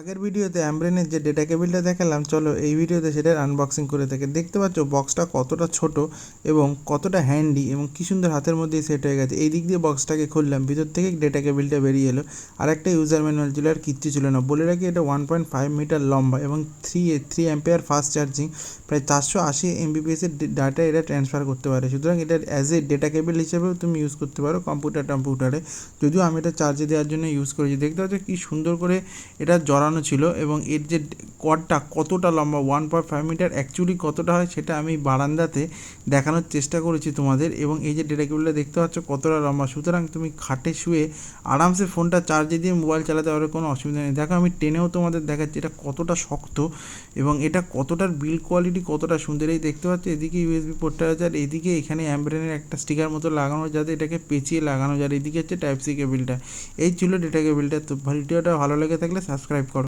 আগের ভিডিওতে অ্যামব্রেনের যে ডেটা কেবিলটা দেখালাম, চলো এই ভিডিওতে সেটার আনবক্সিং করে থাকে। দেখতে পাচ্ছ বক্সটা কতটা ছোট এবং কতটা হ্যান্ডি এবং কী সুন্দর হাতের মধ্যেই সেট হয়ে গেছে। এই দিক দিয়ে বক্সটাকে খুললাম, ভিতর থেকে ডেটা কেবিলটা বেরিয়ে এলো। আর একটা ইউজার ম্যানুয়াল ছিল, আর কিচ্ছু ছিল না। বলে রাখি এটা 1.5 মিটার লম্বা এবং 3 অ্যাম্পিয়ার ফাস্ট চার্জিং, প্রায় 480 এমবিপিএসের ডাটা এটা ট্রান্সফার করতে পারে। সুতরাং এটা অ্যাজ এ ডেটা কেবিল হিসেবেও তুমি ইউজ করতে পারো কম্পিউটারে। যদিও আমি এটা চার্জে দেওয়ার জন্য ইউজ করেছি। দেখতে পাচ্ছ কী সুন্দর করে এটা জড়ানো ছিল এবং এর যে কর্ডটা কতটা লম্বা, 1.5 মিটার অ্যাকচুয়ালি কতটা হয় সেটা আমি বারান্দাতে দেখানোর চেষ্টা করেছি তোমাদের। এবং এই যে ডেটা কেবিলটা দেখতে পাচ্ছ কতটা লম্বা, সুতরাং তুমি খাটে শুয়ে আরামসে ফোনটা চার্জে দিয়ে মোবাইল চালাতে পারবে, কোনো অসুবিধা নেই। দেখো আমি টেনেও তোমাদের দেখাচ্ছি এটা কতটা শক্ত এবং এটা কতটার বিল্ড কোয়ালিটি কতটা সুন্দর। এই দেখতে পাচ্ছ এদিকে ইউএসবি পোর্টটা আছে আর এদিকে এখানে অ্যামব্রেনের একটা স্টিকার মতো লাগানো, যাতে এটাকে পেঁচিয়ে লাগানো যায়। এদিকে হচ্ছে টাইপ সি কেবিলটা। এই ছিল ডেটা কেবিলটা। তো ভিডিওটা ভালো লেগে থাকলে সাবস্ক্রাইব করো।